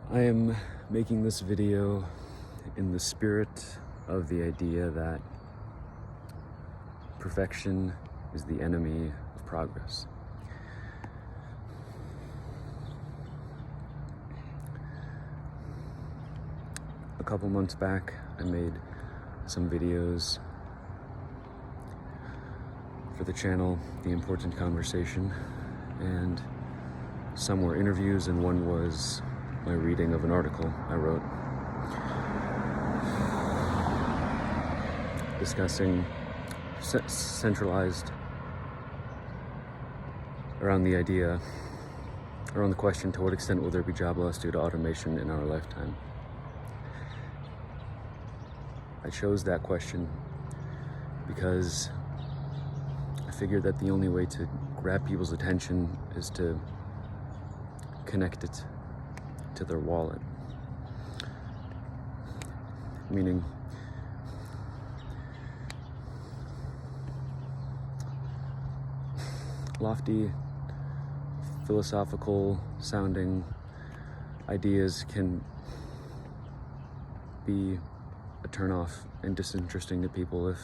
I am making this video in the spirit of the idea that perfection is the enemy of progress. A couple months back, I made some videos for the channel, The Important Conversation, and some were interviews and one was my reading of an article I wrote discussing centralized around the question, to what extent will there be job loss due to automation in our lifetime? I chose that question because I figured that the only way to grab people's attention is to connect it to their wallet. Meaning, lofty, philosophical sounding ideas can be a turnoff and disinteresting to people if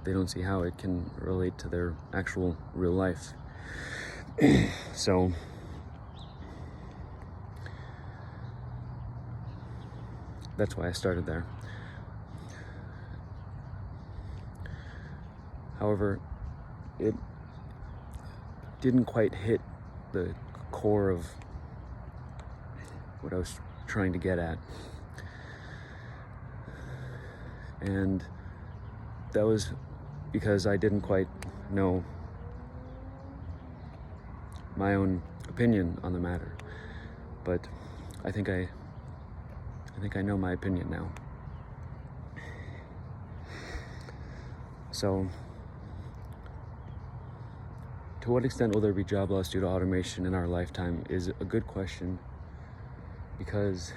they don't see how it can relate to their actual real life. So that's why I started there. However, it didn't quite hit the core of what I was trying to get at. And that was because I didn't quite know my own opinion on the matter. But I think I know my opinion now. So, to what extent will there be job loss due to automation in our lifetime is a good question, because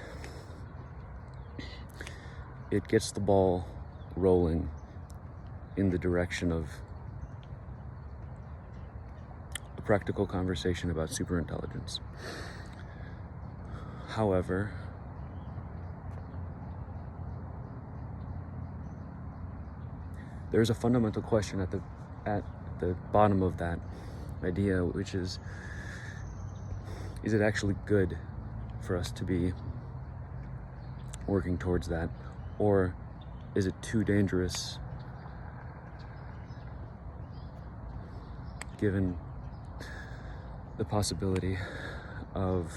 it gets the ball rolling in the direction of a practical conversation about superintelligence. However, there's a fundamental question at the bottom of that idea, which is it actually good for us to be working towards that, or is it too dangerous given the possibility of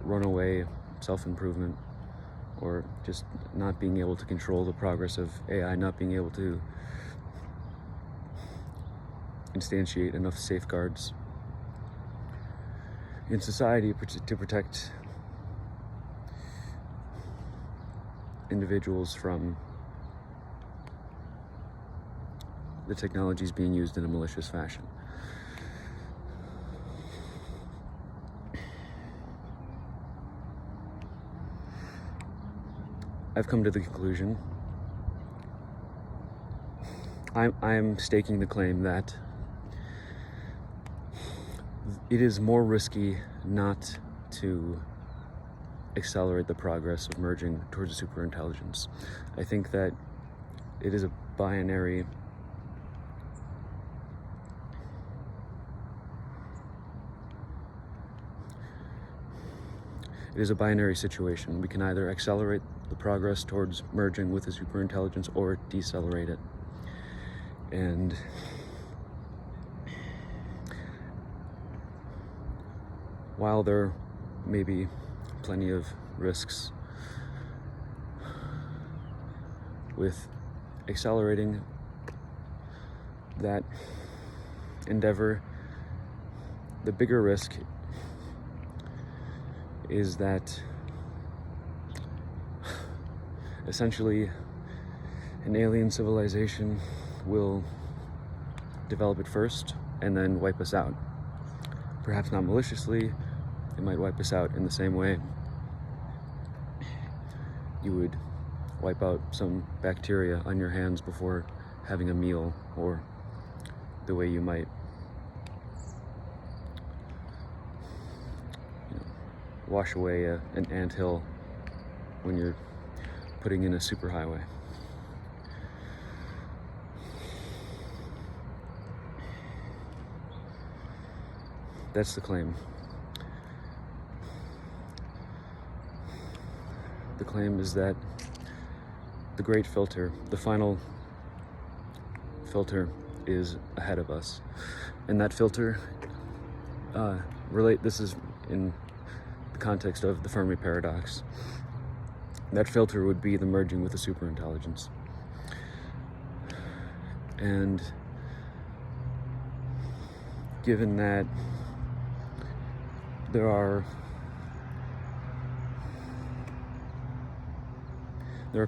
runaway self-improvement, or just not being able to control the progress of AI, not being able to instantiate enough safeguards in society to protect individuals from the technologies being used in a malicious fashion. I've come to the conclusion, I'm staking the claim that it is more risky not to accelerate the progress of merging towards superintelligence. I think that it is a binary situation. We can either accelerate the progress towards merging with the superintelligence or decelerate it. And while there may be plenty of risks with accelerating that endeavor, the bigger risk is that essentially an alien civilization will develop it first and then wipe us out. Perhaps not maliciously, it might wipe us out in the same way you would wipe out some bacteria on your hands before having a meal, or the way you might wash away an anthill when you're putting in a superhighway. That's the claim. The claim is that the great filter, the final filter, is ahead of us. And that filter, this is in the context of the Fermi paradox. That filter would be the merging with the superintelligence. And given that there are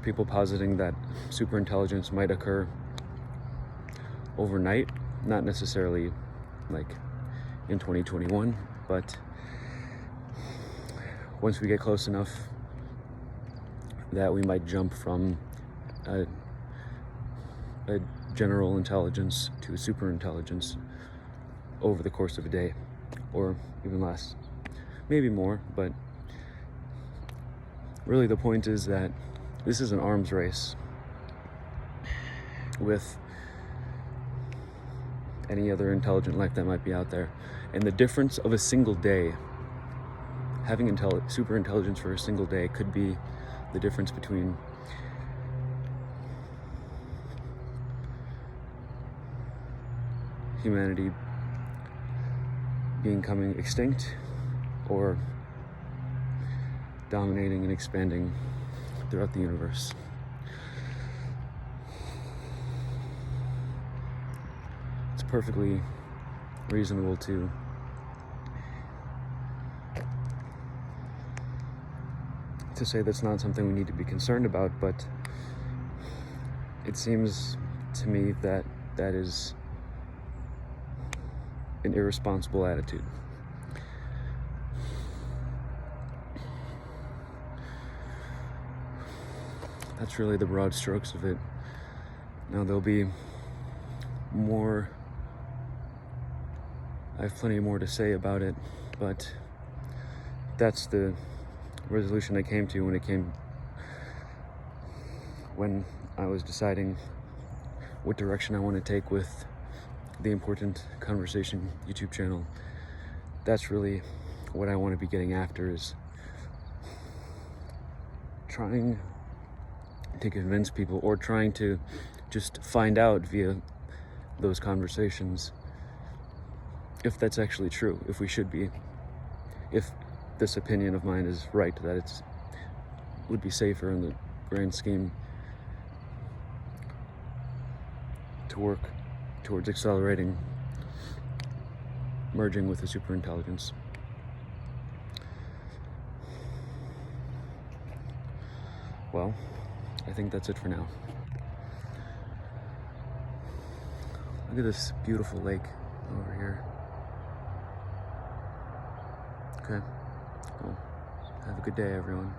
people positing that superintelligence might occur overnight, not necessarily like in 2021, but once we get close enough that we might jump from a general intelligence to a superintelligence over the course of a day, or even less, maybe more. But really the point is that this is an arms race with any other intelligent life that might be out there. And the difference of a single day, having superintelligence for a single day, could be the difference between humanity becoming extinct or dominating and expanding throughout the universe. It's perfectly reasonable to say that's not something we need to be concerned about, but it seems to me that that is an irresponsible attitude. That's really the broad strokes of it. Now there'll be more, I have plenty more to say about it, but that's the resolution I came to when I was deciding what direction I want to take with the Important Conversation YouTube channel. That's really what I want to be getting after, is trying to convince people, or trying to just find out via those conversations if that's actually true, if we should be, if this opinion of mine is right, that it would be safer in the grand scheme to work towards accelerating merging with the superintelligence. Well, I think that's it for now. Look at this beautiful lake over here. Okay. Well, have a good day, everyone.